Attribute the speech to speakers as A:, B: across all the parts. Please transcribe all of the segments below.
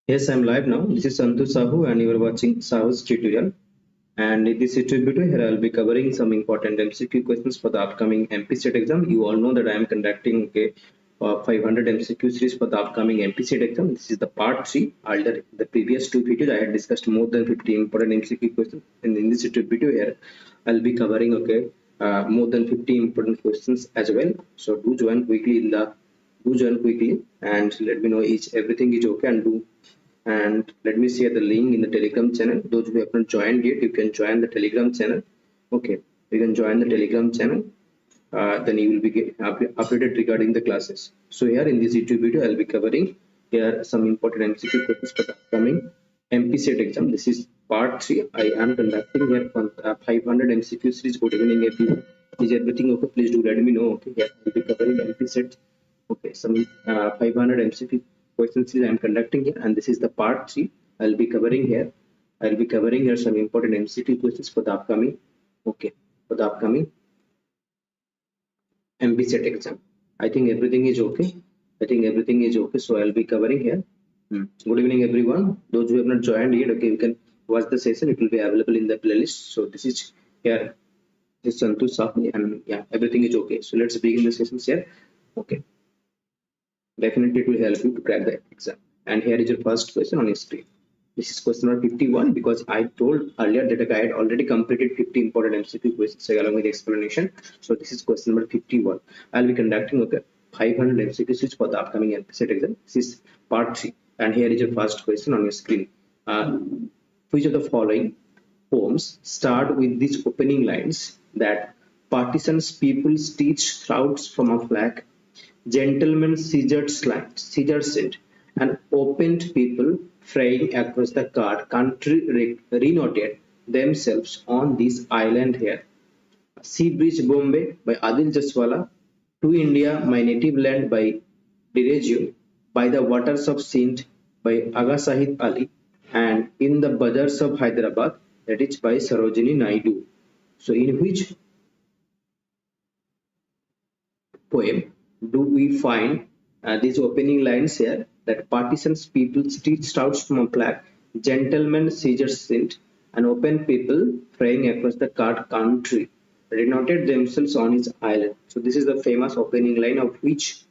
A: Yes, I'm live now. This is Santu Sahu, and you are watching Sahu's tutorial. And in this tutorial here, I'll be covering some important MCQ questions for the upcoming MPSET exam. You all know that I am conducting 500 MCQ series for the upcoming MPSET exam. This is the part 3. Earlier, the previous two videos, I had discussed more than 50 important MCQ questions. And in this video here, I'll be covering more than 50 important questions as well. So do join quickly and let me know if everything is okay, and let me share the link in the Telegram channel. Those who have not joined yet, you can join the Telegram channel. Okay, you can join the Telegram channel. Then you will be updated regarding the classes. So here in this YouTube video, I'll be covering here some important MCQ questions for the upcoming MPSET exam. This is part 3. I am conducting here 500 MCQ series. Good evening, everyone. Is everything okay? Please do let me know. Okay, yeah, I'll be covering MPSET. Okay, some 500 MCQ questions I am conducting here, and this is the part 3. I'll be covering here. I'll be covering here some important MCQ questions for the upcoming. Okay, for the upcoming MPSET exam. I think everything is okay. I think everything is okay. So I'll be covering here. Good evening, everyone. Those who have not joined yet, okay, you can watch the session. It will be available in the playlist. So this is here. This is Santu Sahu, and yeah, everything is okay. So let's begin the sessions here. Okay. Definitely it will help you to crack the exam. And here is your first question on your screen. This is question number 51, because I told earlier that I had already completed 50 important MCQ questions along with the explanation. So this is question number 51. I'll be conducting 500 MCQs for the upcoming MPSET exam. This is part 3. And here is your first question on your screen. Which of the following poems start with these opening lines that partisans people stitch shrouds from a flag, gentlemen scissored and opened people fraying across the country renoted themselves on this island here. Sea Bridge Bombay by Adil Jaswala, To India, My Native Land by Diregio, By the Waters of Sindh by Aga Sahid Ali, and In the Bazaars of Hyderabad, that is by Sarojini Naidu. So in which poem do we find these opening lines here that partisans people stitched out from a flag, gentlemen seizures sent, and open people fraying across the country renoted themselves on his island. So this is the famous opening line of which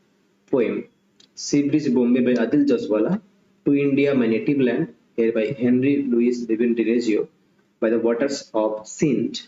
A: poem? Seabreeze Bombay by Adil Jaswala, To India My Native Land, here by Henry Louis Devin Diregio, By the Waters of Sindh,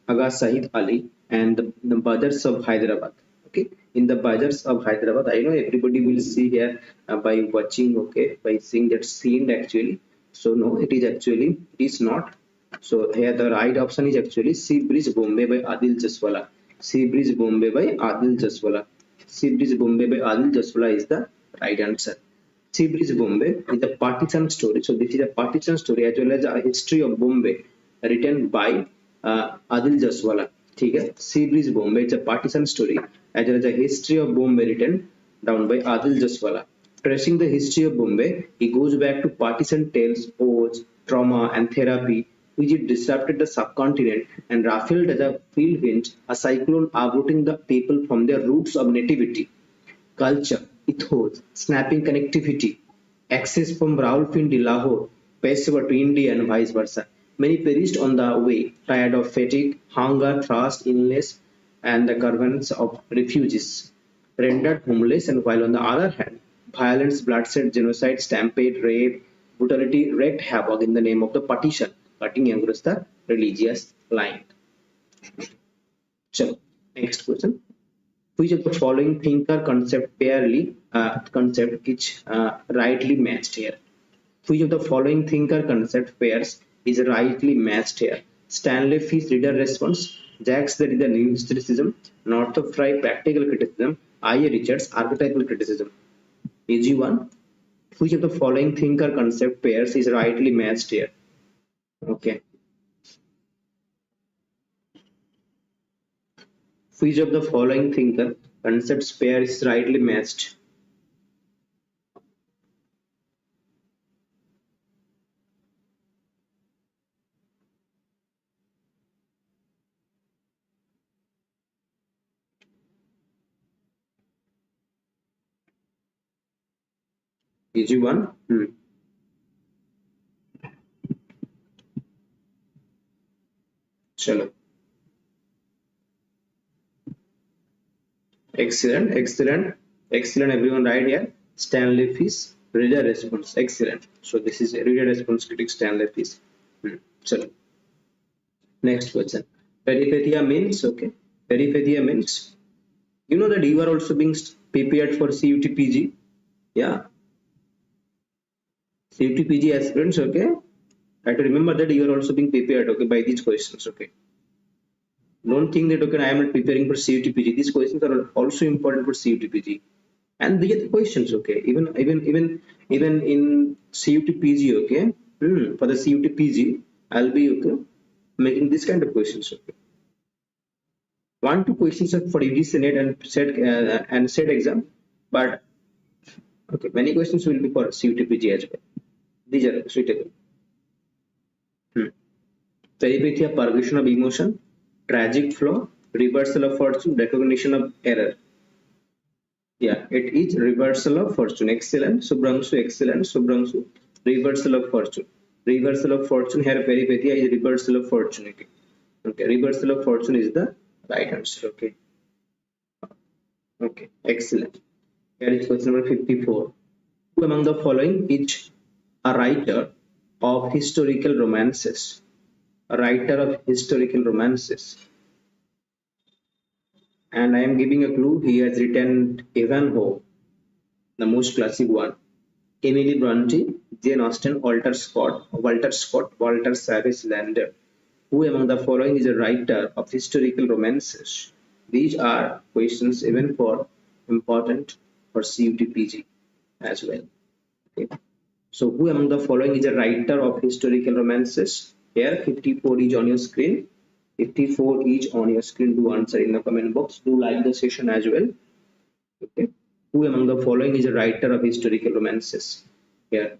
A: Aga Sahid Ali, and the Bazaars of Hyderabad. Okay, in the Bazaars of Hyderabad, I know everybody will see here by watching, okay, by seeing that scene actually. So no, it is not. So here the right option is actually Sea Breeze Bombay by Adil Jaswala. Sea Breeze Bombay by Adil Jaswala. Sea Breeze Bombay by Adil Jaswala is the right answer. Sea Breeze Bombay is a partisan story. So this is a partisan story as well as a history of Bombay written by Adil Jaswala. Sea Breeze Bombay is a partisan story as well as a history of Bombay written down by Adil Jaswala. Tracing the history of Bombay, he goes back to partisan tales, odes, trauma, and therapy, which it disrupted the subcontinent and Raphael as a field wind, a cyclone uprooting the people from their roots of nativity, culture, ethos, snapping connectivity, access from Rawalpindi, Lahore, Peshawar to India and vice versa. Many perished on the way, tired of fatigue, hunger, thirst, illness, and the caravans of refugees, rendered homeless, and while on the other hand, violence, bloodshed, genocide, stampede, rape, brutality wreaked havoc in the name of the partition, cutting across the religious line. So, next question. Which of the following thinker concept which rightly matched here? Which of the following thinker concept pairs is rightly matched here? Stanley Fish reader response, Jacques Derrida new historicism, Northrop Frye practical criticism, I.A. Richards archetypal criticism. Easy one. Which of the following thinker concept pairs is rightly matched here? Okay. Which of the following thinker concepts pair is rightly matched? Easy one. Chalo. Excellent, excellent, excellent. Everyone, right here. Stanley Fish, reader response. Excellent. So this is a reader response critic Stanley Fish. So next question. Peripetia means okay. Peripetia means you know that you are also being prepared for CUTPG. Yeah. CUTPG aspirants. Okay. I have to remember that you are also being prepared. Okay, by these questions. Okay. Don't think that okay, I am not preparing for CUTPG. These questions are also important for CUTPG. And they get the questions, okay, even in CUTPG, okay, for the CUTPG I'll be okay making this kind of questions, okay. 1-2 questions are for UGC NET and SET exam, but okay, many questions will be for CUTPG as well. These are suitable. Peripetia, purgation of emotion, tragic flow, reversal of fortune, recognition of error. Yeah, it is reversal of fortune. Excellent. Subhrangshu, excellent. Subhrangshu, reversal of fortune. Reversal of fortune here, peripetia is reversal of fortune. Okay. Okay. Reversal of fortune is the right answer. Okay. Okay. Excellent. Here is question number 54. Who among the following is a writer of historical romances? A writer of historical romances. And I am giving a clue. He has written Ivanhoe, the most classic one. Emily Bronte, Jane Austen, Walter Scott, Walter Savage Landor. Who among the following is a writer of historical romances? These are questions even for important for CUTPG as well. Okay. So who among the following is a writer of historical romances? Here 54 is on your screen. 54 is on your screen. Do answer in the comment box. Do like the session as well. Okay. Who among the following is a writer of historical romances? Here.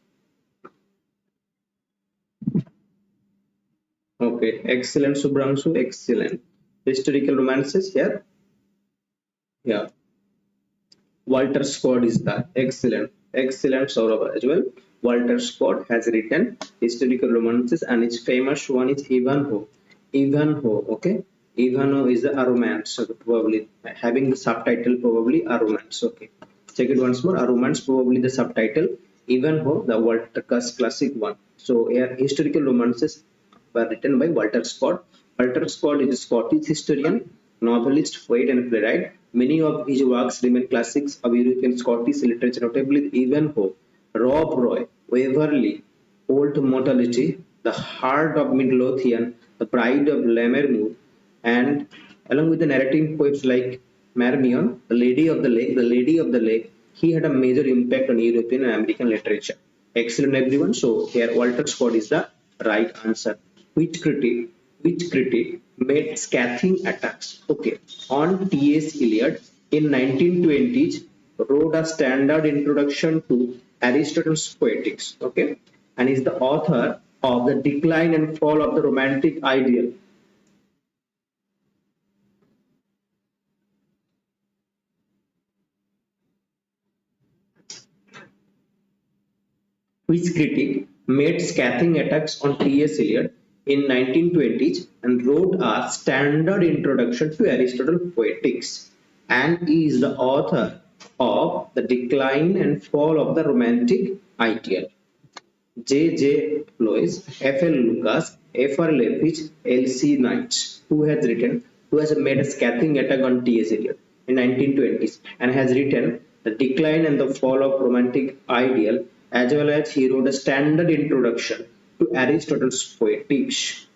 A: Okay, excellent Subhrangshu, excellent. Historical romances here. Yeah. Walter Scott is that. Excellent. Excellent Saurabh as well. Walter Scott has written historical romances and its famous one is Ivanhoe. Ivanhoe, okay. Ivanhoe is a romance, so probably having the subtitle probably a romance. Okay. Check it once more. A romance, probably the subtitle. Ivanhoe, the Walter classic one. So here historical romances were written by Walter Scott. Walter Scott is a Scottish historian, novelist, poet, and playwright. Many of his works remain classics of European Scottish literature, notably Ivanhoe, Rob Roy, Waverley, Old Mortality, The Heart of Midlothian, The Bride of Lammermoor, and along with the narrative poets like Marmion, The Lady of the Lake, he had a major impact on European and American literature. Excellent, everyone. So here Walter Scott is the right answer. Which critic made scathing attacks, okay, on T.S. Eliot in 1920s, wrote a standard introduction to Aristotle's Poetics, okay, and is the author of The Decline and Fall of the Romantic Ideal. Which critic made scathing attacks on T.S. Eliot in 1920s and wrote a standard introduction to Aristotle's Poetics, and is the author of The Decline and Fall of the Romantic Ideal. J. Lois, F.L. Lucas, F.R. Lepage, L.C. Knight, who has made a scathing attack on T.S. Eliot in 1920s and has written The Decline and the Fall of Romantic Ideal, as well as he wrote a standard introduction to Aristotle's Poetics.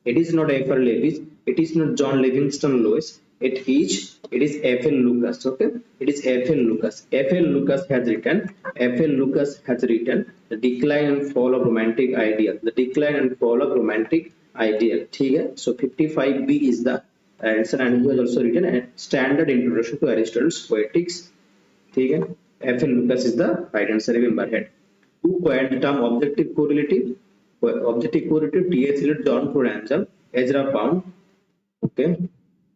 A: It is not F.R. Lepage, it is not John Livingston Lewis, it is F.L. Lucas, okay? It is F.L. Lucas. F.L. Lucas has written The Decline and Fall of Romantic Ideal. The Decline and Fall of Romantic Ideal. So 55B is the answer, and he has also written a standard introduction to Aristotle's Poetics. F.L. Lucas is the right answer, remember head. Who coined the term objective correlative? T.S. Eliot, John Ransom, Ezra Pound.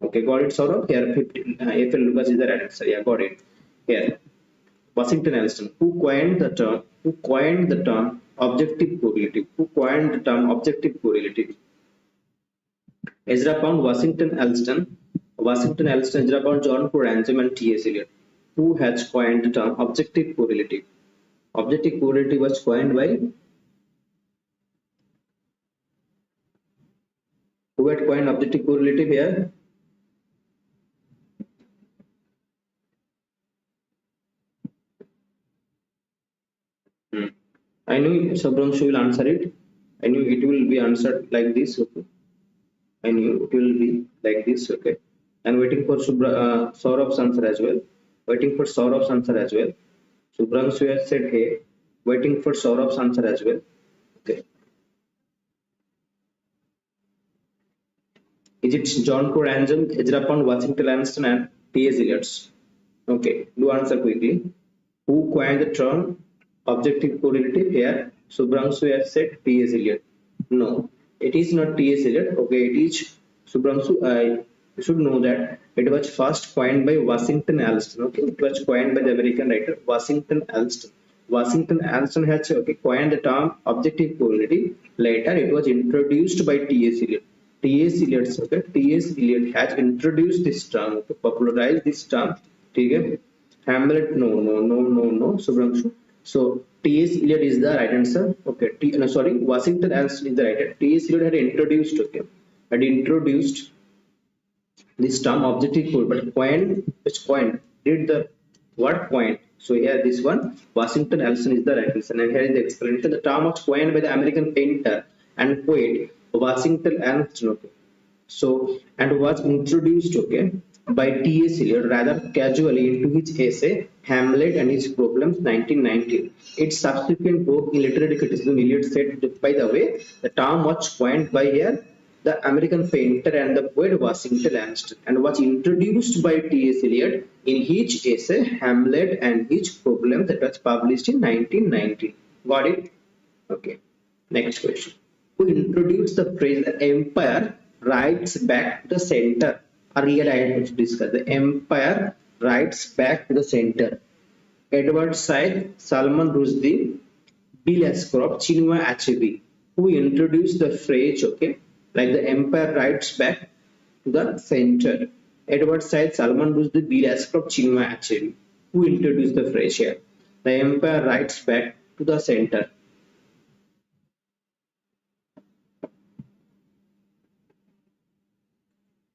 A: Okay, got it, Saurabh. Here, F.L. Lucas is the right answer. Yeah, got it. Here, Washington Allston. Who coined the term objective correlative? Who coined the term objective correlative? Ezra Pound, Washington Alston, Ezra Pound, John Orange, and T.S. Eliot. Who has coined the term objective correlative? Objective correlative was coined by who had coined objective correlative here? I knew Subramshu will answer it. I knew it will be answered like this. Okay. I knew it will be like this. Okay. And waiting for Saurav's answer as well. Waiting for Saurav's answer as well. Subramshu has said hey. Waiting for Saurav's answer as well. Okay. Is it John Corangen, Ezra Pound, Washington Alston, and T.S. Eliot? Okay. Do answer quickly. Who coined the term objective correlative here? Subramshu has said T.S. Eliot. No, it is not T.S. Eliot. Okay, it is Subramshu. I should know that it was first coined by Washington Alston. Okay, it was coined by the American writer Washington Alston. Washington Alston has coined the term objective correlative. Later, it was introduced by T.S. Eliot. T.S. Eliot has introduced this term, popularized this term. Okay. Hamlet, no, Subramshu. So T.S. Eliot is the right answer. Okay, Washington Alston is the right answer. T.S. Eliot had introduced, this term objective correlative, but coined, did the word coined. So here this one, Washington Alston is the right answer. And here is the explanation. The term was coined by the American painter and poet Washington Alston. Okay. So, and was introduced, by T.S. Eliot rather casually into his essay Hamlet and His Problems, 1919. Its subsequent book in literary criticism, Eliot said, by the way, the term was coined by here the American painter and the poet Washington Alston and was introduced by T.S. Eliot in his essay Hamlet and His Problems that was published in 1919. Got it? Okay. Next question. Who introduced the phrase the empire rights back to the center? Earlier I had discussed the empire rights back to the center. Edward Said, Salman Rushdie, Bill Ashcroft, Chinua Achebe. Who introduced the phrase, like the empire rights back to the center? Edward Said, Salman Rushdie, Bill Ashcroft, Chinua Achebe. Who introduced the phrase here? The empire rights back to the center.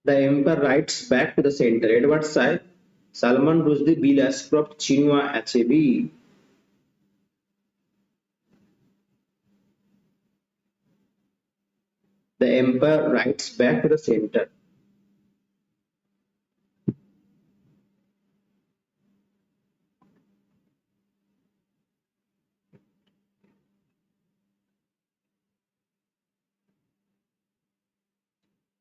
A: The empire rights back to the center. Edward Said, Salman Rushdie, Bill Ashcroft, Chinua Achebe. The empire rights back to the center.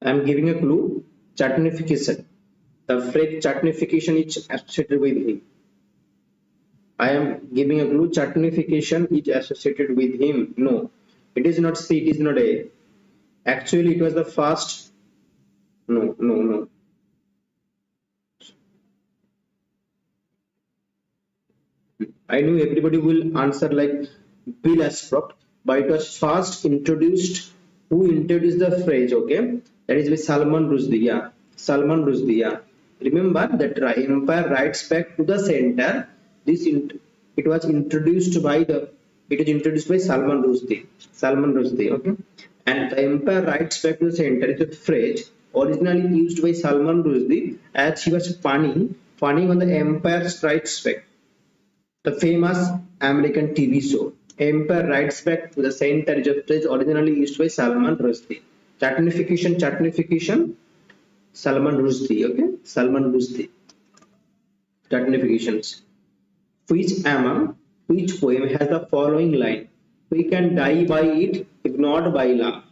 A: I am giving a clue. Chutnification. The phrase chutnification is associated with him. I am giving a clue. Chutnification is associated with him. No, it is not C. It is not A. Actually, it was the first. No. I knew everybody will answer like Bill Ashcroft, but it was first introduced. Who introduced the phrase? That is with Salman Rushdie. Yeah, Salman Rushdie. Yeah. Remember that empire rights back to the center. It was introduced by Salman Rushdie. Okay, and the empire rights back to the center is a phrase originally used by Salman Rushdie as he was punning on the empire strikes back, the famous American TV show. Empire rights back to the center is a phrase originally used by Salman Rushdie. Chutnification. Salman Rushdie. Salman Rushdie. Chutnifications. Which poem has the following line? We can die by it if not by love.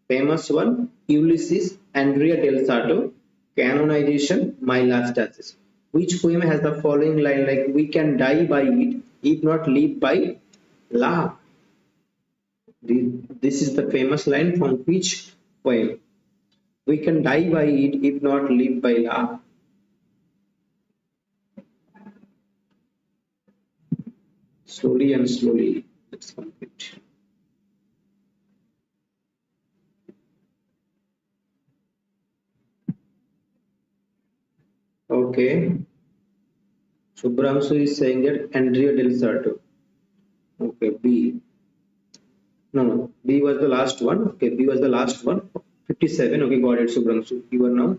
A: Famous one, Ulysses, Andrea Del Sarto, Canonization, My Last Dashes. Which poem has the following line like we can die by it if not live by love? This is the famous line from which poem? We can die by it if not live by love. Slowly and slowly, let's complete. Okay, Subramsu is saying that Andrea Del Sarto. Okay, B. No, no. B was the last one. Okay, B was the last one. 57. Okay, got it, Subramsu. You are now.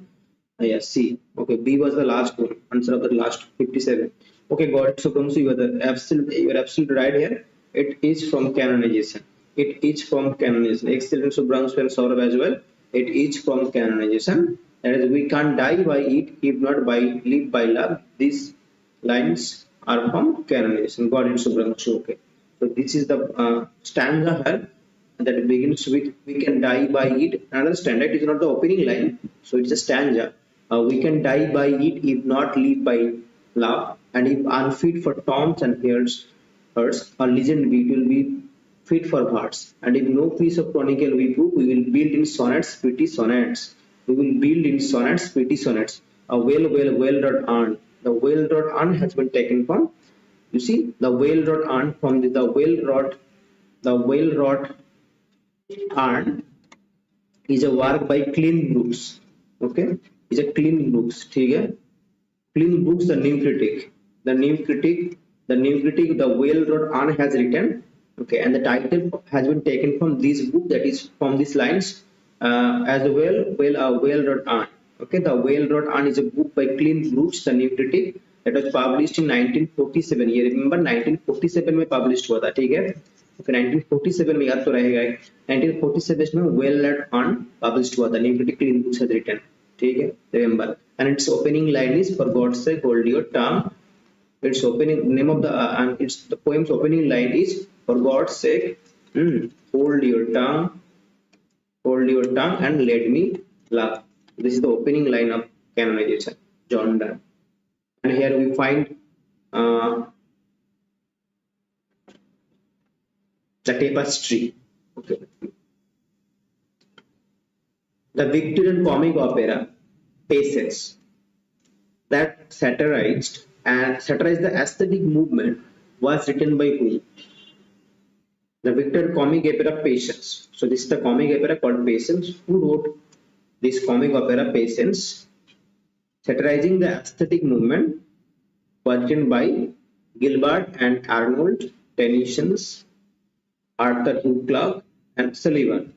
A: Yeah, C. Okay, B was the last one. Answer of the last 57. Okay, got it, Subramsu. You are absolutely right here. It is from canonization. It is from canonization. Excellent, Subramsu and Saurabh as well. It is from canonization. That is, we can't die by it if not by live by love. These lines are from canonization. Got it, Subramsu. Okay. So this is the stanza here that begins with "We can die by it." Another stanza. It is not the opening line, so it's a stanza. We can die by it if not live by love, and if unfit for taunts and hurts, a legend we will be fit for hearts. And if no piece of chronicle we prove, we will build in sonnets, pretty sonnets. We will build in sonnets, pretty sonnets. A well wrought urn. The well wrought urn has been taken from, you see, the well wrought urn from the well wrought urn is a work by Clean Brooks. Okay, is a Clean Brooks. ठीक है? Clean Brooks, the new critic, the well wrought urn has written. Okay, and the title has been taken from this book, that is from these lines, as well wrought urn. Okay, the well wrought urn is a book by Clean Brooks, the new critic, that was published in 1947. ये remember 1947 में published हुआ था, ठीक है? Okay, 1947 में याद तो रहेगा, 1947 में well wrought urn published हुआ था, new critic Clean Brooks has written, ठीक है? Remember, and its opening line is "For God's sake, hold your tongue." Its opening name of the and its the poem's opening line is "For God's sake, hold your tongue and let me laugh." This is the opening line of canonization, John Donne. And here we find the tapestry. Okay. The Victorian comic opera Patience, that satirized the aesthetic movement, was written by whom? The Victorian comic opera Patience. So this is the comic opera called Patience. Who wrote this comic opera Patience? Satirizing the aesthetic movement was written by Gilbert and Arnold, Tennyson, Arthur Hugh Clarke, and Sullivan.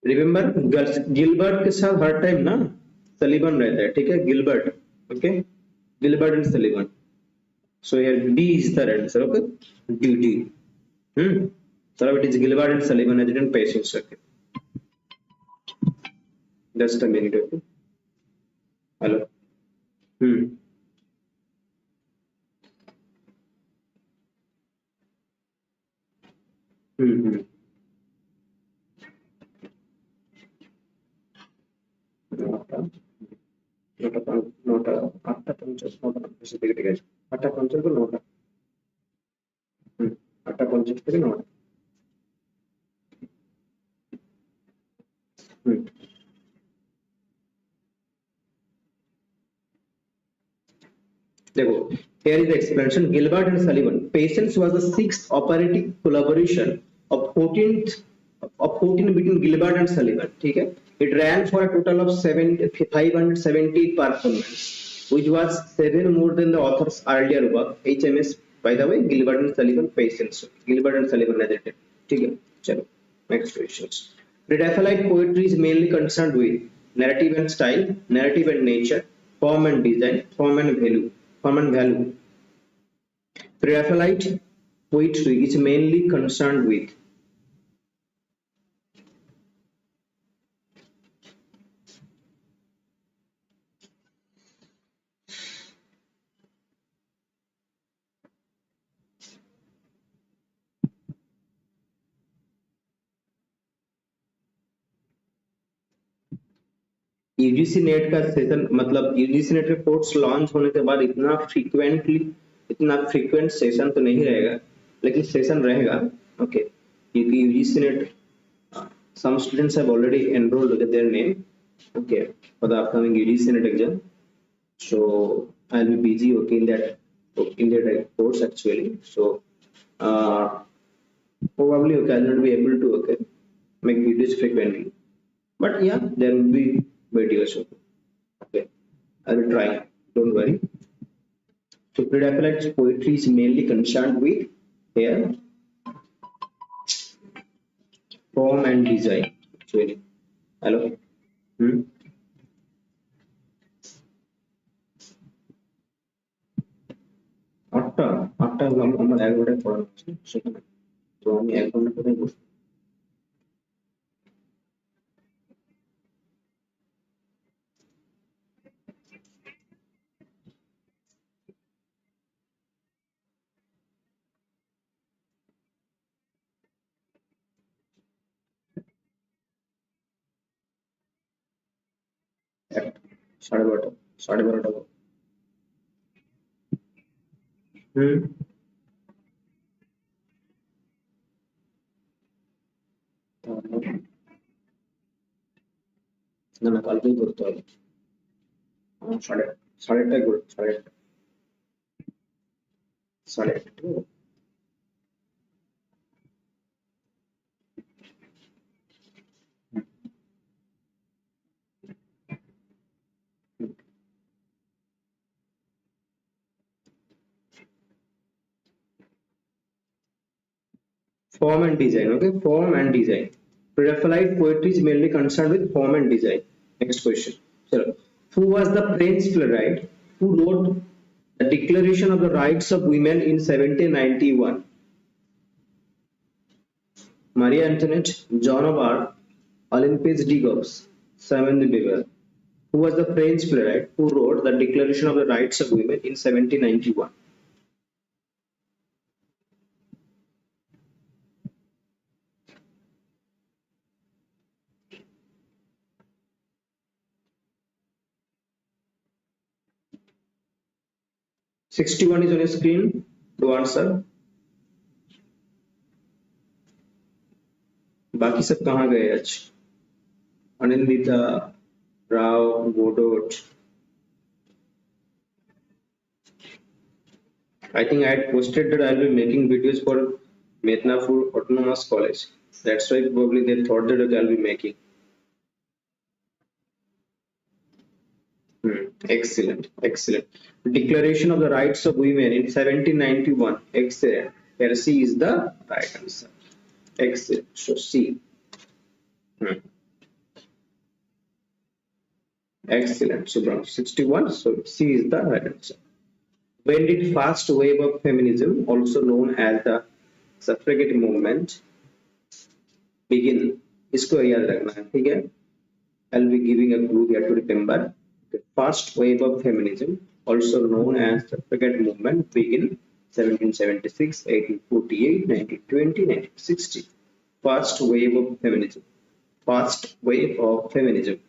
A: Remember Gilbert के साथ हर time ना सलीवन रहता है, ठीक है? Gilbert, okay, Gilbert and Sullivan. So here D is the answer. Okay, D. So it is Gilbert and Sullivan as written Patience. Okay, just a minute. Okay, hello. NOTA आठटा 50 NOTA ऐसे देखते गए 8:50 को नोटा 8:50 থেকে NOTA देखो, here is the explanation. Gilbert and Sullivan. Patience was the sixth operatic collaboration of 14 between Gilbert and Sullivan. ठीक है? It ran for a total of 570 performances, which was 7 more than the author's earlier work. HMS, by the way, Gilbert and Sullivan Patience. Gilbert and Sullivan edited. ठीक है? चलो, next questions. Pre-Raphaelite poetry is mainly concerned with narrative and style, narrative and nature, form and design, form and value. Pre-Raphaelite poetry is mainly concerned with UGC net का session, मतलब UGC net के course launch होने के बाद इतना frequently इतना frequent session तो नहीं रहेगा, लेकिन सेशन रहेगा, ओके, क्योंकि UGC net some students have already enrolled with their name, okay, for the upcoming UGC NET exam. So I'll be busy, okay, in that course actually. So probably, okay, I'll not be able to, okay, make videos frequently, but yeah, there will be videos, okay. I will try, don't worry. So Pre-Raphaelite poetry is mainly concerned with here form and design actually. Hello. আটটা আটটা আমার 11টায় পড়ানো আছে সেখানে, তো আমি 1 ঘন্টা কোথায় বসবো? একটা 12:30, 12:30 হুম না না, কালকেই করতে হবে। সাড়ে 8:30 করে, 8:30, 8:30। Form and design, okay, form and design. Pre-Raphaelite poetry is mainly concerned with form and design. Next question. So, who was the French playwright who wrote the Declaration of the Rights of Women in 1791? Marie Antoinette, Joan of Arc, Olympias de Gaulle, Simone de Beauvoir. Who was the French playwright who wrote the Declaration of the Rights of Women in 1791? '61 is on your screen to answer. बाकी सब कहाँ गए आज? Anindita, Rao, Godot. I think I had posted that I'll be making videos for Mednapur Autonomous College. That's why probably they thought that okay, I'll be making. Excellent, excellent. Declaration of the Rights of Women in 1791. Excellent. Here C is the right answer. Excellent. So C. Excellent. So from 61. So C is the right answer. When did First Wave of Feminism, also known as the Suffragette Movement, begin? इसको याद रखना है, ठीक है? I'll be giving a clue here to remember. The First Wave of Feminism, also known as the Suffragette Movement, began 1776, 1848, 1920, 1960. First Wave of Feminism. First Wave of Feminism.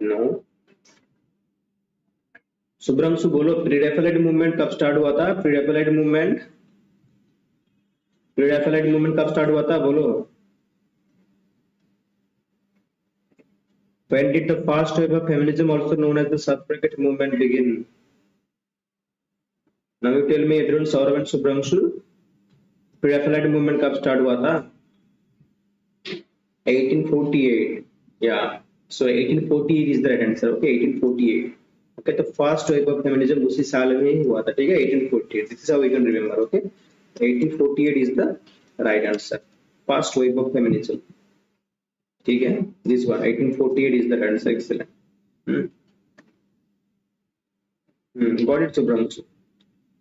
A: No. सुब्रमसु बोलो, प्री-रैफेलाइट movement कब start हुआ था? प्री-रैफेलाइट movement कब start हुआ था? बोलो. When did the first wave of feminism, also known as the suffragette movement, begin? Now you tell me, everyone, Saurav and Subramshu, Pre-Raphaelite movement कब start हुआ था? 1848. Yeah. So 1848 is the right answer. Okay, 1848. Okay, the first wave of feminism उसी साल में ही हुआ था, ठीक है? 1848. This is how we can remember. Okay, 1848 is the right answer. First wave of feminism. ठीक है? This one 1848 is the answer. Excellent. Got it, Subramsu.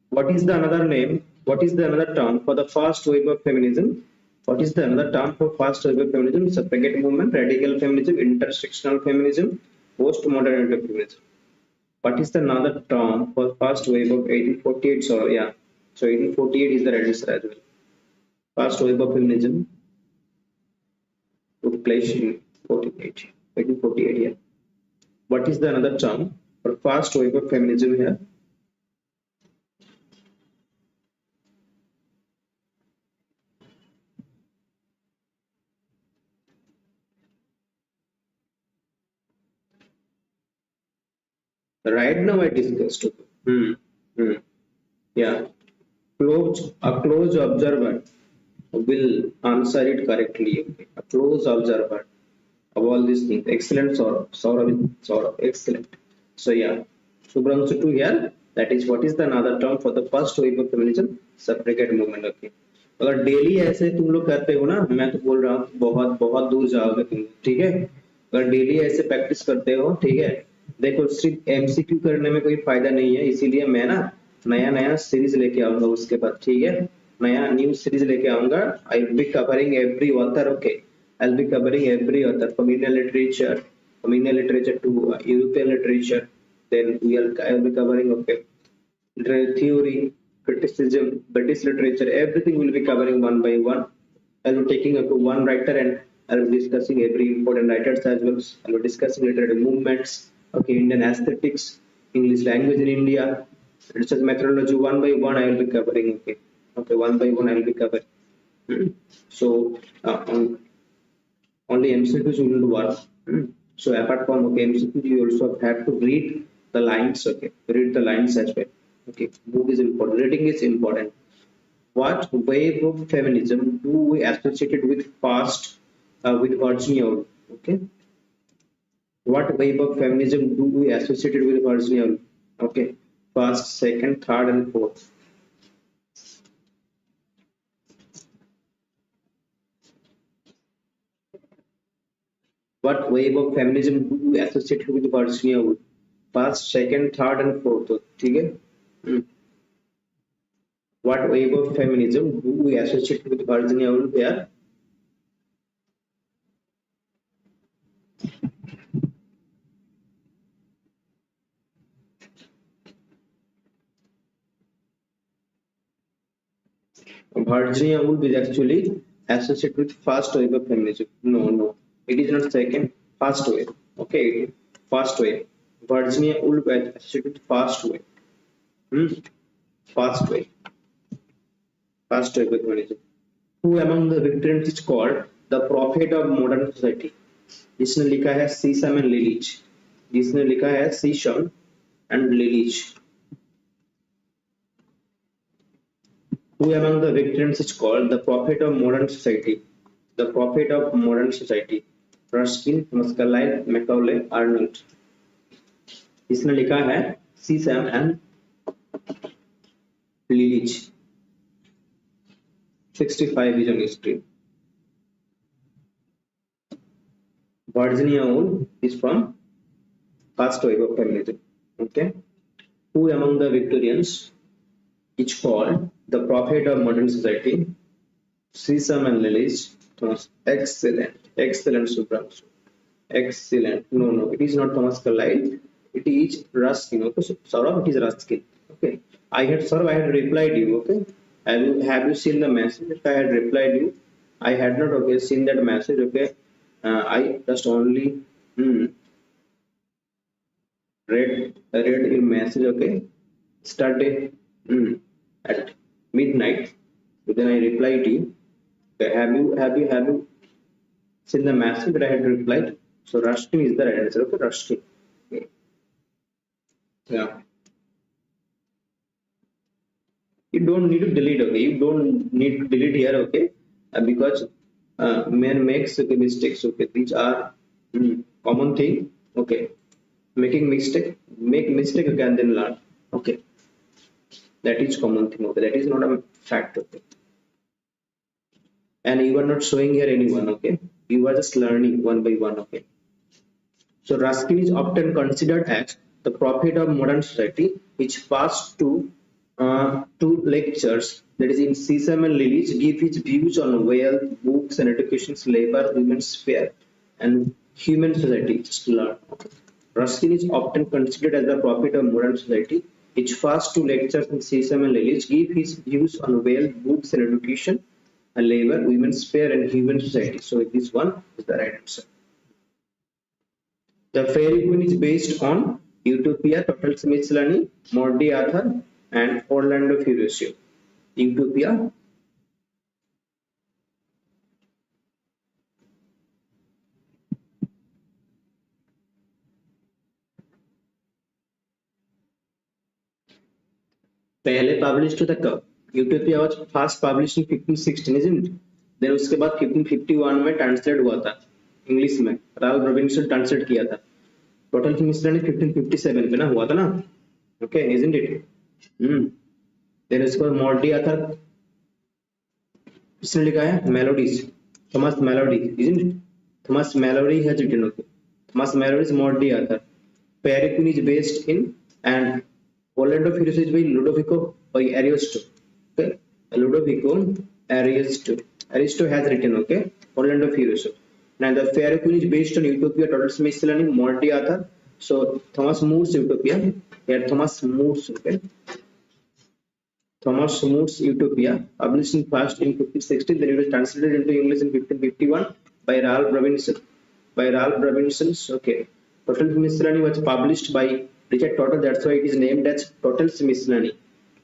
A: What is the another name? What is the another term for the first wave of feminism? What is the another term for first wave of feminism? Suffragette movement, radical feminism, intersectional feminism, postmodern feminism. What is the another term for first wave of 1848? So yeah, so 1848 is the right answer as well. First wave of feminism took place in 1848. Yeah. What is the another term for first wave of feminism here? Right now I discussed. Hmm. Hmm. Yeah. A close observer will answer it correctly. Okay. A close observer of all these things. Excellent, Saurabh, excellent. So yeah, Subramsu to here. That is what is the another term for the first wave of feminism? Suffragette movement. Okay. अगर daily ऐसे तुम लोग करते हो ना, मैं तो बोल रहा हूँ बहुत बहुत दूर जाओगे तुम, ठीक है? अगर डेली ऐसे प्रैक्टिस करते हो, ठीक है? देखो सिर्फ एमसीक्यू करने में कोई फायदा नहीं है, इसीलिए मैं ना नया नया सीरीज लेके आऊंगा उसके बाद, ठीक है? नया न्यू सीरीज लेके आऊंगा. I will be covering every author. Okay, I'll be covering every author from Indian literature to European literature. Then I will be covering okay, theory, criticism, British literature. Everything will be covering one by one. I'll be taking up one writer and I'll be discussing every important writers as well. I'll be discussing literary movements, okay, Indian aesthetics, English language in India, research methodology. One by one, I will be covering. Okay, okay, one by one, I will be covering. So. Only MCQs will work. So apart from okay, MCQs, you also have to read the lines. Okay, read the lines as well. Okay, book is important. Reading is important. What wave of feminism do we associate it with past with Virginia Woolf? Okay, what wave of feminism do we associate it with Virginia Woolf? Okay, first, second, third, and fourth. What wave of feminism do we associate with Virginia Woolf? First, second, third, and fourth. ठीक है? What wave of feminism do we associate with Virginia Woolf here? Virginia Woolf is actually associated with first wave of feminism. No, it is not second. First wave. Okay, first wave. Virginia Woolf is associated with first wave. First wave. First wave of feminism. Who among the Victorians is called the prophet of modern society? जिसने लिखा है सीसम and लिलिच. जिसने लिखा है सीसम and लिलिच. Who among the Victorians is called the prophet of modern society? The prophet of modern society. Ruskin, Muscaline, Macaulay, Arnold. इसने लिखा है सीसम and लिलिच. 65 is on your screen. Virginia Woolf is from first wave of feminism. Okay. Who among the Victorians is called the prophet of modern society? Sesame and Lilies. Thomas. Excellent. Excellent, Subramsu. Excellent. No, it is not Thomas Carlyle. It is Ruskin. Okay, so Saurabh, it is Ruskin. Okay. I had replied you. Okay. Have you seen the message? I had replied you. I had not okay seen that message. Okay. I just only read your message. Okay. Started at midnight. Then I replied to you. Okay, have you seen the message that I had replied? So Ruskin is the right answer. Okay, Ruskin. Okay. Yeah. You don't need to delete. Okay, you don't need to delete here. Okay, because man makes okay, mistakes. Okay, these are common thing. Okay, make mistake okay, and then learn. Okay, that is common thing. Okay, that is not a fact. Okay, and you are not showing here anyone. Okay, you are just learning one by one. Okay, so Ruskin is often considered as the prophet of modern society, which passed two lectures, that is in Sesame and Lilies, give his views on wealth, books and education, labor, women's sphere, and human society. Just learn. Ruskin is often considered as the prophet of modern society. His first two lectures in Sesame and Lilies give his views on wealth, books and education, and labor, women's sphere, and human society. So this one is the right answer. The Fairy Queen is based on Utopia, Total Smithsonian, Mordy Arthur, and Orlando Furioso. Utopia. पहले published to the कब? Utopia was first published in 1516, isn't it? Then उसके बाद 1551 में translate हुआ था English में, Ralph Robinson translate किया था. टोटल स्मिथसोनियन 1557 पे ना हुआ था ना, ओके isn't it? Then उसके बाद मॉर्डी आर्थर किसने लिखा है? Melodies, Thomas melody, isn't it? Thomas Mallory has written, okay. Thomas Mallory is Mordy Arthur. Fairy Queen is based in, and Orlando Furioso is by Ludovico by Ariosto. Okay, Ludovico Ariosto. Ariosto has written, okay, Orlando Furioso. Now the Fairy Queen is based on Utopia, Total Smithsonian, Mordy Arthur. So Thomas More's Utopia. Here Thomas More's, okay. Thomas More's Utopia, published in first in 1516, then it was translated into English in 1551 by Ralph Robinson. Okay. Total Smithsonian was published by Richard Total, that's why it is named as Total Smithsonian.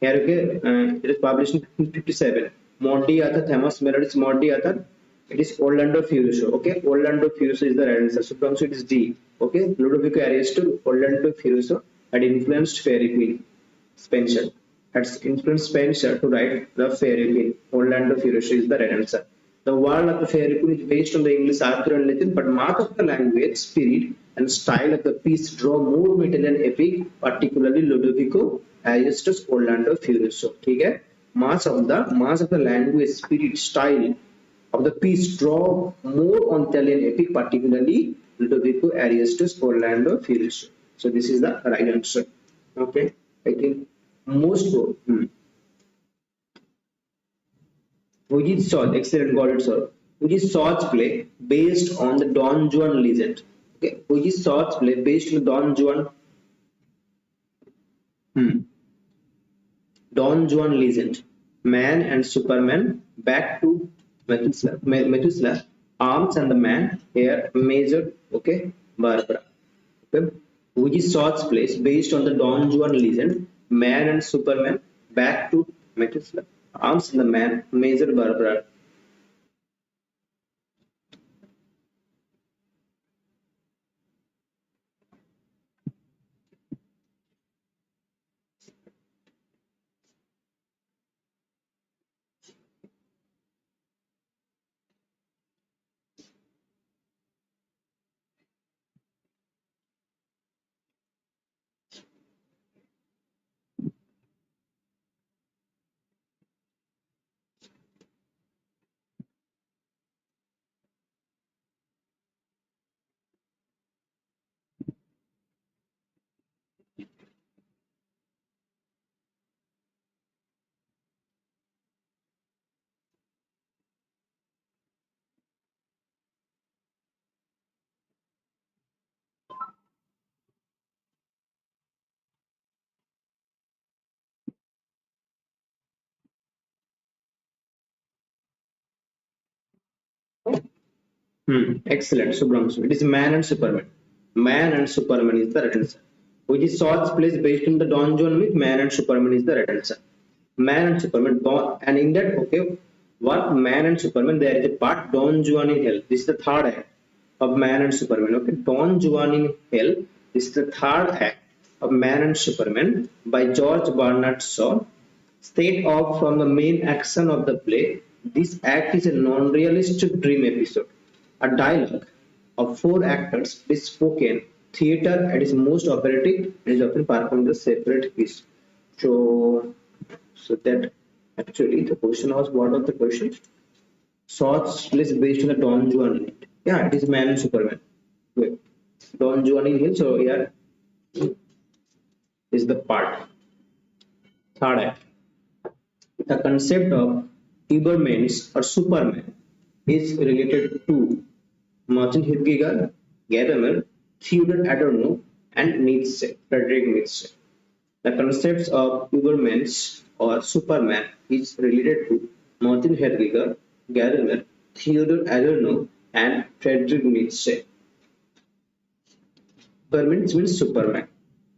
A: Here, okay, it is published in 1557. Mordy Arthur, Thomas Meredith's Mordy Arthur. It is Orlando Furioso. Okay, Orlando Furioso is the right answer. So it is D. Okay, Ludovico Ariosto, Orlando Furioso had influenced Fairy Queen Spencer. Has influenced Spencer to write the Fairy Queen. Orlando Furioso is the right answer. The world of the Fairy Queen is based on the English Arthurian legend, but mark of the language, spirit, and style of the piece draw more metal and epic, particularly Ludovico Ariosto's Orlando Furioso. ठीक है? Mass of the language, spirit, style of the piece draw more on Italian epic, particularly Ludovico Ariosto's Orlando Furioso. So this is the right answer. Okay, I think most which is short, excellent, got it, sir. Which is short play based on the Don Juan legend. Okay, which is short play based on the Don Juan Don Juan legend. Man and Superman, back to Methuselah, arms and the man, here measured, okay, Barbara. Okay, which is short plays based on the Don Juan legend. Man and Superman, back to Methuselah, arms and the man, measured Barbara. Excellent, Subramsu. It is Man and Superman. Man and Superman is the right answer. Which is short plays based on the Don Juan myth. Man and Superman is the right answer. Man and Superman, and in that, okay, what Man and Superman, there is a part Don Juan in Hell. This is the third act of Man and Superman. Okay, Don Juan in Hell. This is the third act of Man and Superman by George Bernard Shaw. Straight off from the main action of the play, this act is a non-realistic dream episode. A dialogue of four actors is spoken theatre at its most operatic and is often performed as a separate piece. So that actually the question was, what was the question? Short plays based on the Don Juan in it. Yeah, it is Man and Superman. Wait, Don Juan in Hill. So yeah, is the part. Third act. The concept of Ubermensch or Superman is related to Martin Heidegger, Gadamer, Theodor Adorno, and Nietzsche, Friedrich Nietzsche. The concepts of Ubermensch or Superman is related to Martin Heidegger, Gadamer, Theodor Adorno, and Friedrich Nietzsche. Ubermensch means Superman.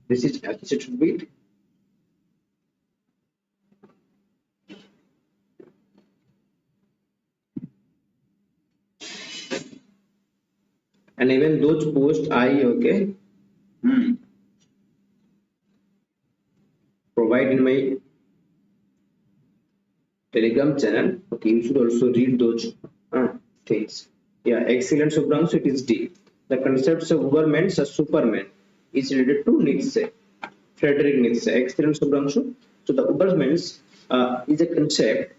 A: This is associated with and even those posts I provide in my Telegram channel. Okay, you should also read those things. Yeah, excellent, Subramsu. It is D. The concepts of Ubermensch or Superman is related to Nietzsche, Friedrich Nietzsche. Excellent, Subramsu. So the Ubermensch is a concept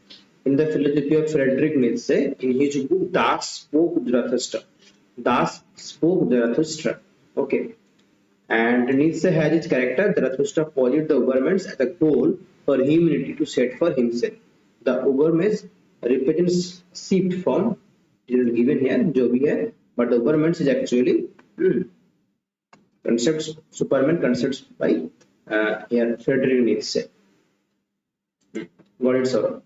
A: in the philosophy of Friedrich Nietzsche in his book Das spoke Zarathustra. Das spoke Zarathustra. Okay. And Nietzsche has its character. Zarathustra posited the Ubermensch as a goal for humanity to set for himself. The Ubermensch represents shift from, it is given here, जो भी है, but the Ubermensch is actually concepts, Superman concepts by here Friedrich Nietzsche. Got it, sir?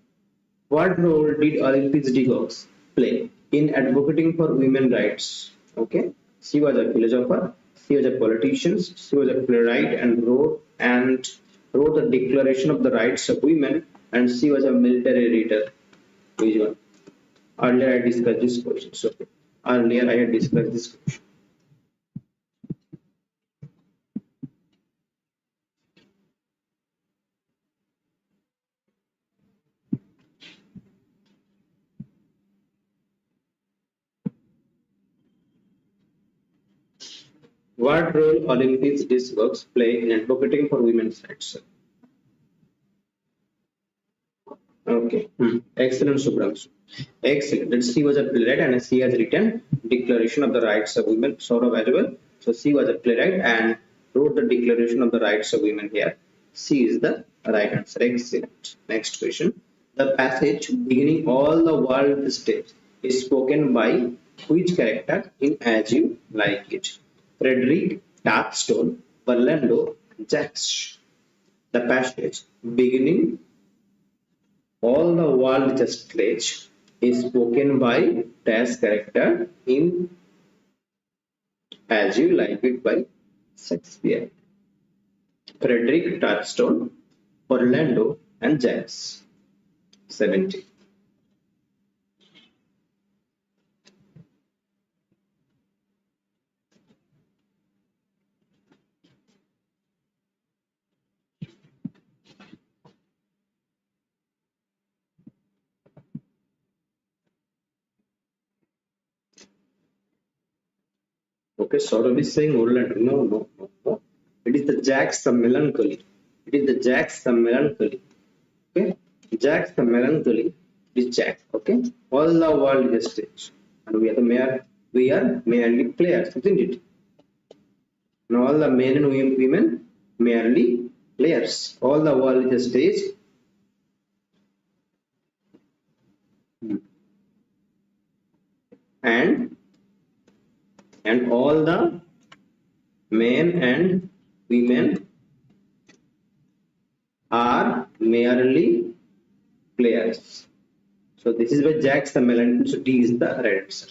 A: What role did Olympics Diggox play in advocating for women's rights? Okay, she was a philosopher, she was a politician, she was a playwright, and wrote the Declaration of the Rights of Women, and she was a military leader. Which one? Earlier I discussed this question. So earlier I had discussed this question. What role Olympics Diggox play in advocating for women's rights? Okay, excellent, Subramsu. Excellent. That she was a playwright and she has written Declaration of the Rights of Women, sort of as well. So she was a playwright and wrote the Declaration of the Rights of Women here. C is the right answer. Excellent. Next question. The passage beginning all the world stage is spoken by which character in As You Like It? Frederick, Darkstone, Orlando, Jax. The passage beginning all the world stage is spoken by dash character in As You Like It by Shakespeare. Frederick, Darkstone, Orlando, and Jax. 70. Okay, Saurav is saying Orlando. No. It is the Jax the Melancholy. It is the Jax the Melancholy. Okay, Jax the Melancholy is Jax. Okay, all the world is a stage, and we are merely players, isn't it? And all the men and women merely players. All the world is a stage. And all the men and women are merely players. So this is why Jax the Melancholy. So D is the right answer.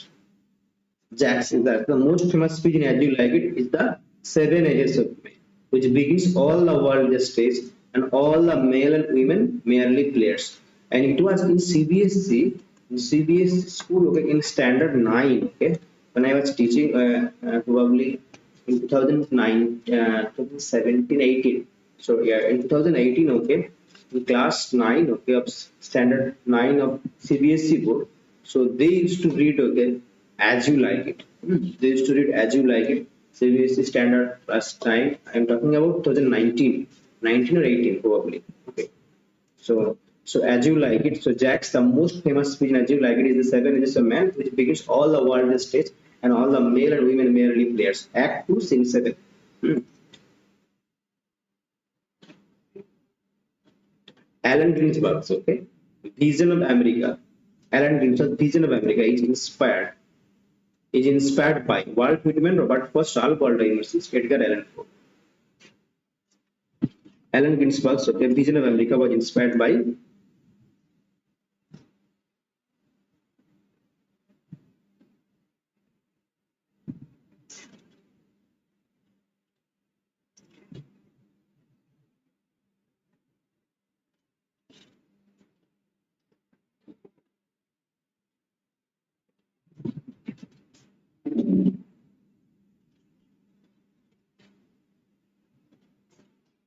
A: Jax is the most famous speech in As You Like It is the 7 Ages of Men, which begins all the world is stage and all the male and women merely players. And it was in CBSE school, okay, in standard 9, okay, when I was teaching probably in 2009, 2017, 18. So yeah, in 2018, okay, in class 9, okay, of standard 9 of CBSE board. So they used to read, okay, As You Like It. They used to read As You Like It. CBSE standard class 9. I'm talking about 2019, 19 or 18 probably. Okay. So As You Like It. So Jax, the most famous speech in As You Like It is the 7 Ages of Man, which begins all the world stage and all the male and women merely players. Act 2, Scene 7. Alan Ginsberg's vision of America. Alan Ginsberg's vision of America is inspired by Walt Whitman, Robert Frost, Ralph Waldo Emerson, Edgar Allan Poe. Allen Ginsberg's vision of America was inspired by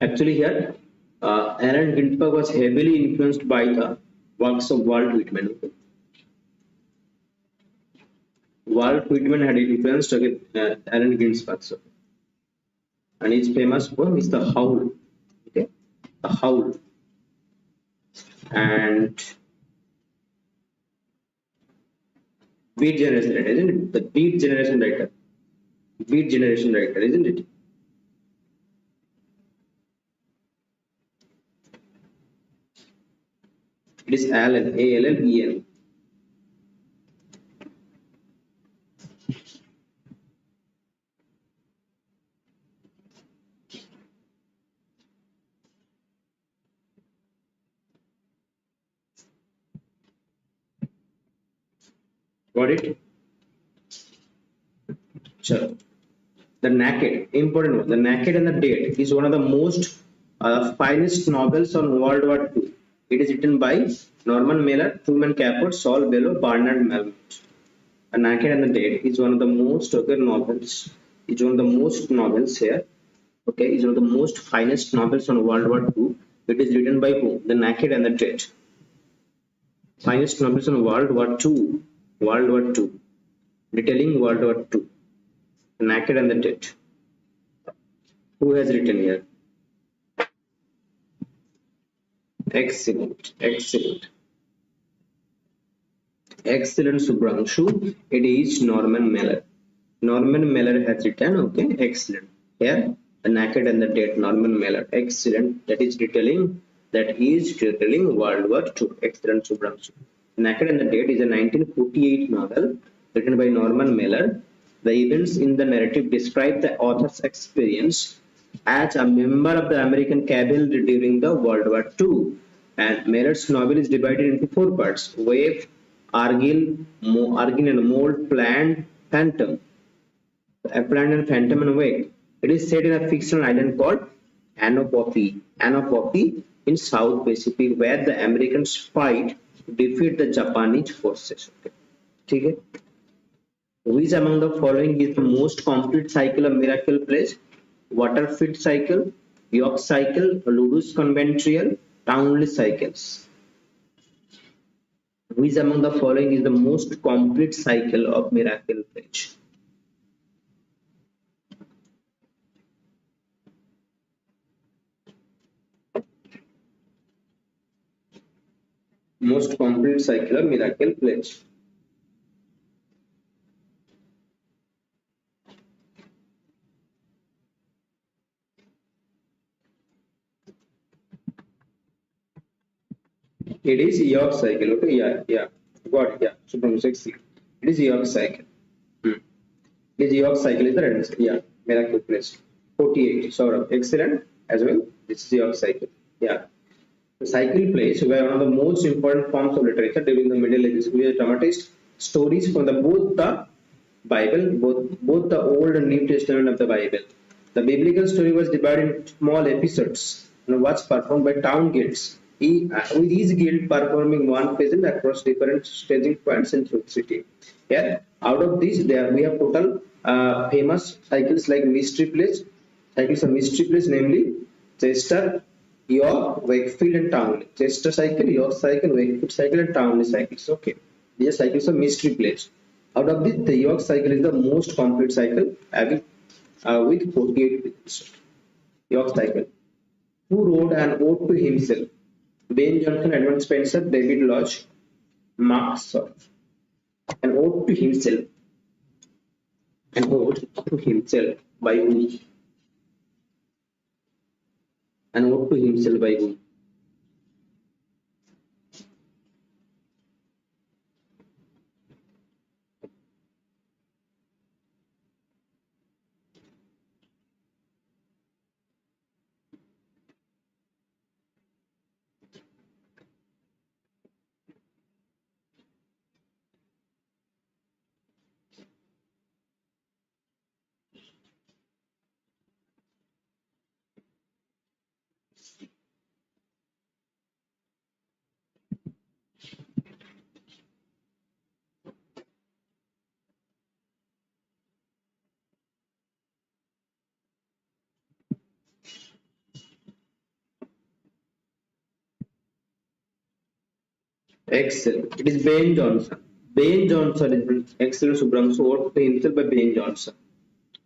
A: actually here Allen Ginsberg was heavily influenced by the works of Walt Whitman. Walt Whitman had influenced Allen Ginsberg. And his famous poem is The Howl. Okay, The Howl. And Beat Generation writer, isn't it? The Beat Generation writer. Beat Generation writer, isn't it? It is Allen, A-L-L-E-N. Got it? Sure. The Naked, important one. The Naked and the Dead is one of the most finest novels on World War II. It is written by Norman Mailer, Truman Capote, Saul Bellow, Bernard Malmont. The Naked and the Dead is one of the most novels. It's one of the most novels here. Okay, is one of the most finest novels on World War II. It is written by whom? The Naked and the Dead. Finest novels on World War II. World War II. Detailing World War II. The Naked and the Dead. Who has written here? Excellent, excellent. Excellent, Subrangshu. It is Norman Mailer. Norman Mailer has written, okay, excellent. Here, The Naked and the Dead, Norman Mailer. Excellent. That is detailing World War II. Excellent, Subrangshu. The Naked and the Dead is a 1948 novel written by Norman Mailer. The events in the narrative describe the author's experience as a member of the American cavalry during the World War II. And Mailer's novel is divided into 4 parts: Wave, Argyll and Mold, Planned, Phantom. Planned and Phantom and Wake. It is set in a fictional island called Anopopi in South Pacific, where the Americans fight to defeat the Japanese forces. Okay. Which among the following is the most complete cycle of miracle plays? Waterford cycle, York cycle, Ludus conventual, Townley cycles. Which among the following is the most complete cycle of miracle plays? Most complete cycle of miracle plays. It is York cycle. Okay, yeah. Got it. Yeah. So from 6, it is York cycle. It is York cycle is the right answer. Yeah. Miracle place. 48. Saurabh. Excellent as well. This is York cycle. Yeah. The cycle plays were one of the most important forms of literature during the Middle Ages. We dramatized stories from both the Bible, both the Old and New Testament of the Bible. The biblical story was divided into small episodes and was performed by town guilds, with each guild performing one peasant across different staging points in the city. Yeah, out of these, we have total famous cycles like mystery plays, cycles of mystery plays, namely Chester, York, Wakefield, and Townley. Chester cycle, York cycle, Wakefield cycle, and Townley cycles. Okay, these are cycles of mystery plays. Out of this, the York cycle is the most complete cycle, having with 48 episodes. York cycle. Who wrote an ode to himself? Ben Jonson, Edmund Spencer, David Lodge, Mark Shaw. An ode to himself. An ode to himself by whom? An ode to himself by whom? Excellent. It is Ben Jonson. Ben Jonson is excellent Subramsu wrote to himself by Ben Jonson.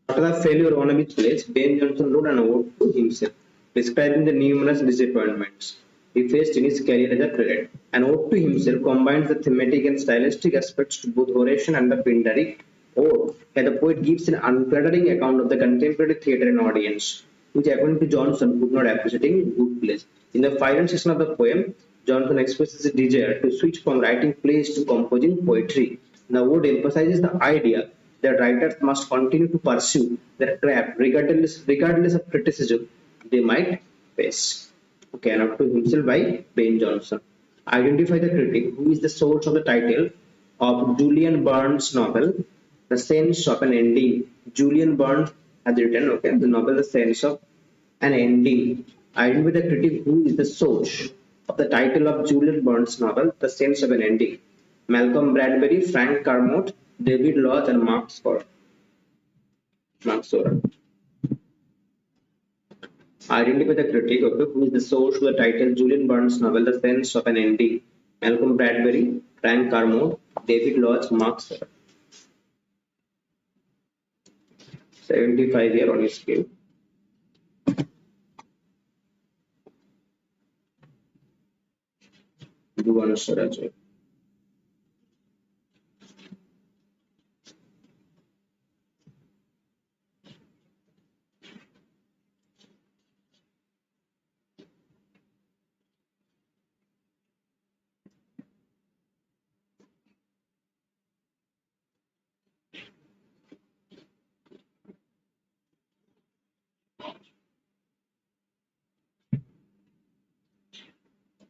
A: After the failure of one of his plays, Ben Jonson wrote an ode to himself, describing the numerous disappointments he faced in his career as a playwright. An ode to himself combines the thematic and stylistic aspects to both oration and the pindaric ode, where the poet gives an unflattering account of the contemporary theatre and audience, which according to Johnson could not appreciate in good plays. In the final section of the poem, Johnson expresses a desire to switch from writing plays to composing poetry. The ode emphasizes the idea that writers must continue to pursue their craft regardless of criticism they might face. Okay, and up to himself by Ben Jonson. Identify the critic who is the source of the title of Julian Barnes' novel, The Sense of an Ending. Julian Barnes has written, okay, the novel The Sense of an Ending. Identify the critic who is the source of the title of Julian Barnes' novel, The Sense of an Ending. Malcolm Bradbury, Frank Kermode, David Lodge, and Mark Sorer. Identify the critic, okay, who is the source of the title Julian Barnes' novel, The Sense of an Ending. Malcolm Bradbury, Frank Kermode, David Lodge, Mark Sorer. 75 here on his scale. Do one Sorer.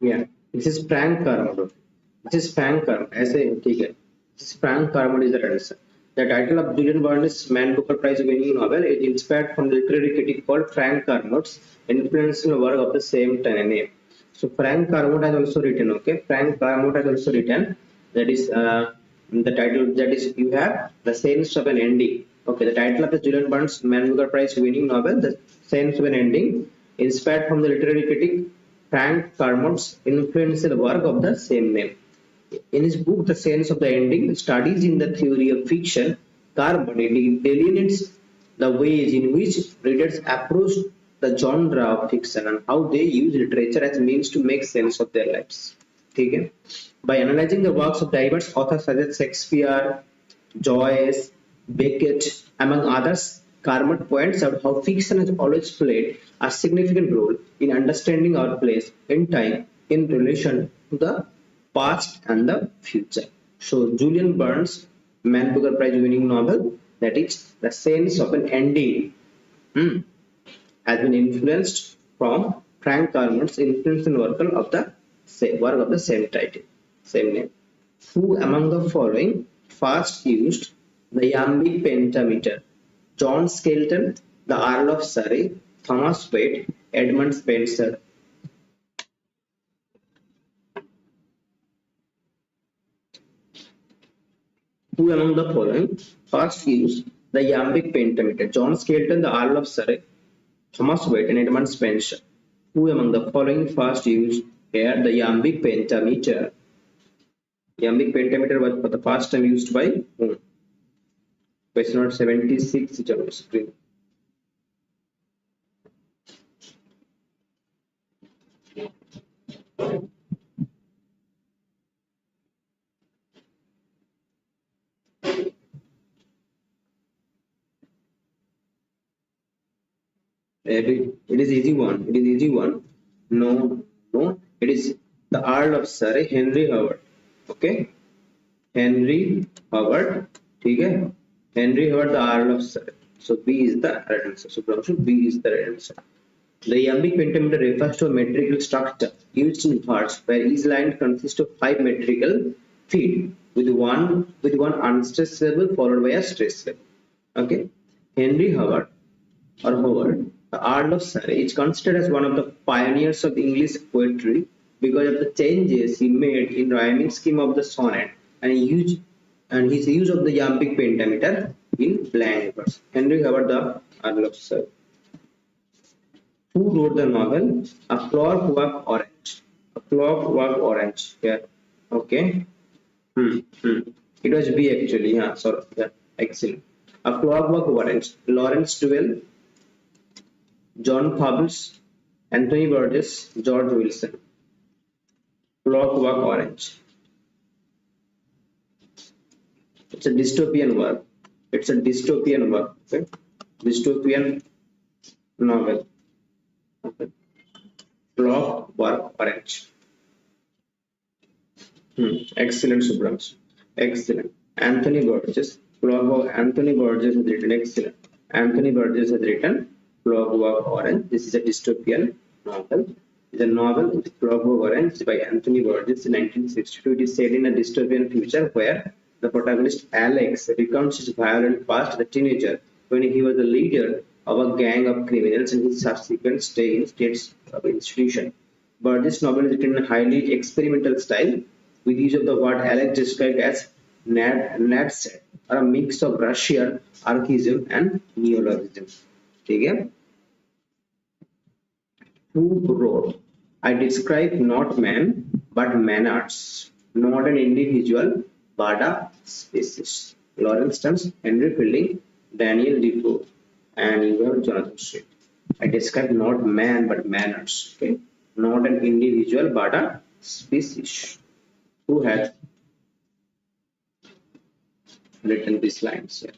A: Yeah, this is Frank Kermode. This is Frank Kermode. As a ticket. This is Frank Kermode is the answer. The title of Julian Barnes' Man Booker Prize winning novel is inspired from the literary critic called Frank Kermode's influential work of the same name. So Frank Kermode has also written, okay, Frank Kermode has also written, that is the title, that is you have The Sense of an Ending. Okay, the title of the Julian Barnes Man Booker Prize winning novel, The Sense of an Ending, inspired from the literary critic Frank Kermode's influential work of the same name. In his book, The Sense of the Ending, Studies in the Theory of Fiction, Kermode delineates the ways in which readers approach the genre of fiction and how they use literature as a means to make sense of their lives. Okay? By analyzing the works of diverse authors such as Shakespeare, Joyce, Beckett, among others, Kermode points out how fiction has always played a significant role in understanding our place in time in relation to the past and the future. So Julian Barnes' Man Booker Prize winning novel, that is The Sense of an Ending, has been influenced from Frank Kermode's influential work of the same title, same name. Who among the following first used the iambic pentameter? John Skelton, the Earl of Surrey, Thomas Wade, Edmund Spenser. Who among the following first used the iambic pentameter? John Skelton, the Earl of Surrey, Thomas Wade, and Edmund Spenser. Who among the following first used here the iambic pentameter? Iambic pentameter was for the first time used by whom? Question number 76 is on the screen. It is easy one. It is easy one. No. It is the Earl of Surrey, Henry Howard. Okay. Henry Howard. Okay. Henry Howard, the Earl of Surrey. So B is the right answer. So B is the right answer. The iambic pentameter refers to a metrical structure used in verse where each line consists of 5 metrical feet with one unstressed syllable followed by a stressed syllable. Okay. Henry Howard or Howard, the Earl of Surrey, is considered as one of the pioneers of English poetry because of the changes he made in rhyming scheme of the sonnet and his use of the iambic pentameter in blank verse. Henry Howard, the Earl of Surrey. Who wrote the novel A Clockwork Orange? A Clockwork Orange. Here, Okay. It was B actually. Yeah, sorry. Yeah, excellent. A Clockwork Orange, Lawrence Duell, John Fables, Anthony Burgess, George Wilson. Clockwork Orange. It's a dystopian work. It's a dystopian work. Okay? Dystopian novel. Okay. Clockwork Orange. Excellent, Subramsh. Excellent. Anthony Burgess. Clockwork. Anthony Burgess has written excellent. Anthony Burgess has written Clockwork Orange. This is a dystopian novel. The novel Clockwork Orange by Anthony Burgess in 1962. It is set in a dystopian future where the protagonist Alex recounts his violent past as a teenager when he was the leader of a gang of criminals and his subsequent stay in state's institution. Burgess' novel is written in a highly experimental style with use of the word Alex described as Nadsat, or a mix of Russian archaism and neologism. Okay? Who wrote, I describe not man but manners, not an individual but a species. Lawrence Stans, Henry Fielding, Daniel Defoe, and you have Jonathan Swift. I describe not man but manners. Okay? Not an individual but a species. Who has written these lines here?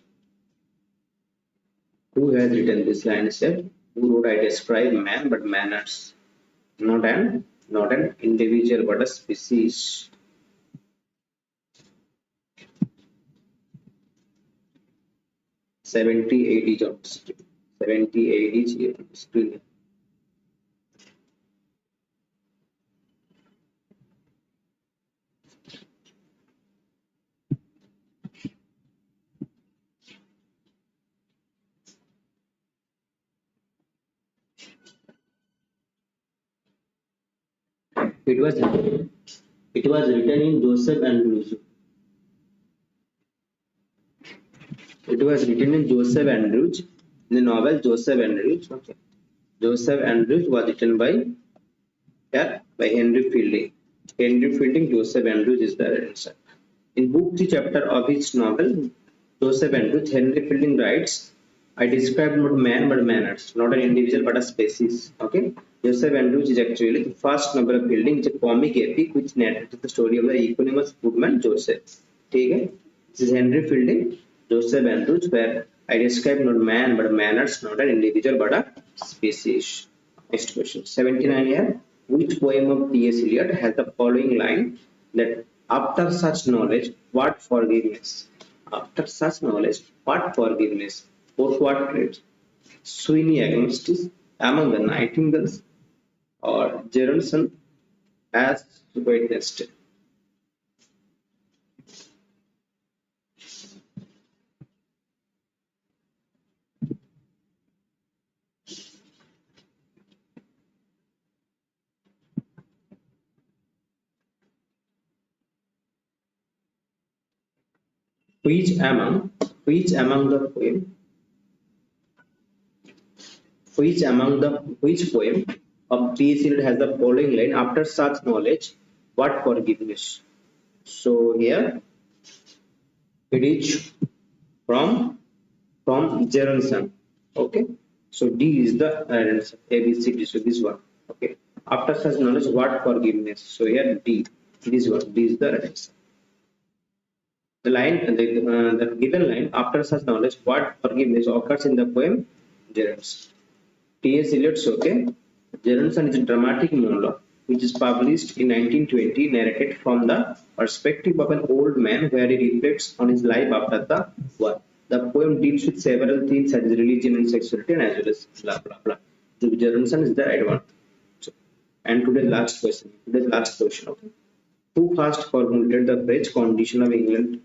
A: Who has written these lines here? Who wrote, I describe man but manners, not an individual but a species. AD John Street. 70 AD here on the screen. It was written in Joseph Andrews. It was written in Joseph Andrews. The novel Joseph Andrews. Okay. Joseph Andrews was written by Henry Fielding. Henry Fielding, Joseph Andrews is the answer. In book 3 chapter of his novel, Joseph Andrews, Henry Fielding writes, I describe not man but manners, not an individual but a species. Okay. Joseph Andrews is actually the first novel of Fielding. It's a comic epic which narrates the story of the eponymous woodman Joseph. Okay. This is Henry Fielding, Joseph Andrews, where I describe not man but manners, not an individual but a species. Next question. 79 here. Which poem of T.S. Eliot has the following line that after such knowledge, what forgiveness? After such knowledge, what forgiveness? For what credit? Sweeney agnostics among the nightingales, or Jeronson as witnessed. Which among the poem which poem of T.S. Eliot has the following line after such knowledge what forgiveness? So here it is from Jeronson. Okay, so D is the answer. A B C D. So this one. Okay, after such knowledge what forgiveness? So here D. This one. D is the answer. The line, the given line after such knowledge, what forgiveness occurs in the poem Jeronson. T.S. Eliot's okay. Jeronson is a dramatic monologue which is published in 1920, narrated from the perspective of an old man where he reflects on his life after the war. The poem deals with several themes such as religion and sexuality and as well as blah blah blah. So Jeronson is the right one. So, and today's last question. Okay. Who first formulated the phrase condition of England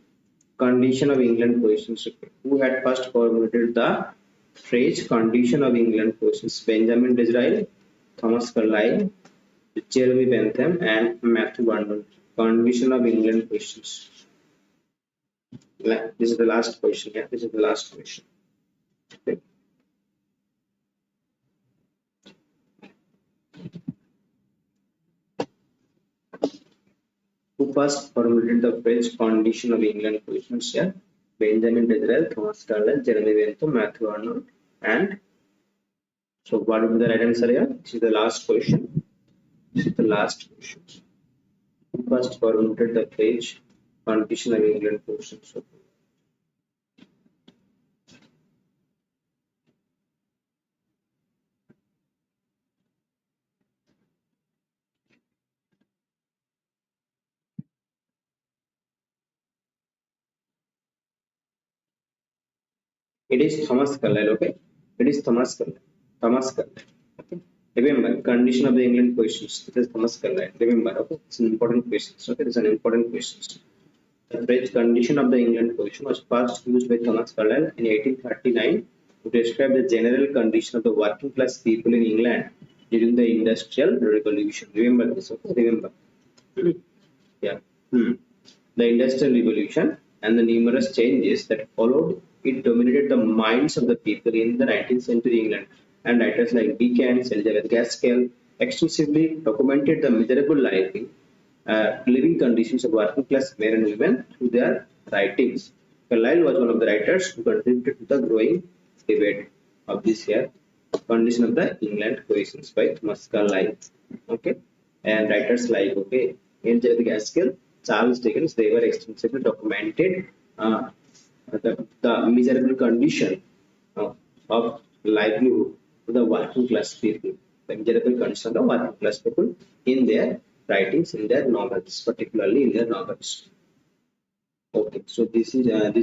A: questions? Who had first formulated the phrase condition of England questions? Benjamin Disraeli, Thomas Carlyle, Jeremy Bentham, and Matthew Arnold. Condition of England questions. This is the last question. Yeah, this is the last question. Okay. Who first formulated the phrase condition of England questions here? Benjamin Disraeli, Thomas Carlyle, Jeremy Bentham, Matthew Arnold, and so what would be the right answer here? This is the last question. This is the last question. Who first formulated the phrase condition of England questions? So, it is Thomas Carlyle, okay? It is Thomas Carlyle. Thomas Carlyle. Okay. Remember, condition of the England questions. It is Thomas Carlyle. Remember, okay? It's an important question. Okay, it's an important question. The phrase condition of the England question was first used by Thomas Carlyle in 1839 to describe the general condition of the working class people in England during the Industrial Revolution. Remember this, okay? Remember. Yeah. The Industrial Revolution and the numerous changes that followed it dominated the minds of the people in the 19th century England, and writers like Dickens, Elizabeth Gaskell extensively documented the miserable living conditions of working class men and women through their writings. Carlyle was one of the writers who contributed to the growing debate of this here condition of the England questions by Thomas Carlyle. Okay, and writers like Elizabeth Gaskell, Charles Dickens, they were extensively documented the miserable condition of livelihood to the working class people, the miserable condition of the working class people in their writings, in their novels, particularly in their novels. Okay, so this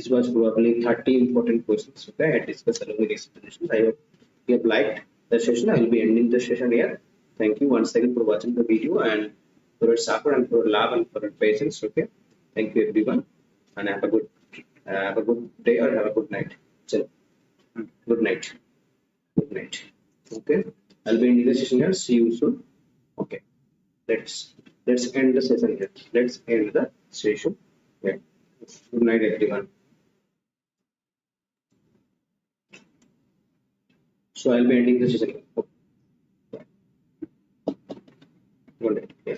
A: was probably 30 important questions. Okay, I discussed along with explanations. I hope you have liked the session. I will be ending the session here. Thank you once again for watching the video and for your support and for your love and for your patience. Okay, thank you everyone, and have a good day or have a good night. So, good night. Good night. Okay, I'll be ending the session here. See you soon. Okay, let's end the session here. Let's end the session. Yeah. Good night, everyone. So I'll be ending the session here. Okay. Good night. Yeah.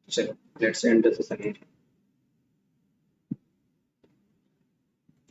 A: So let's end the session here.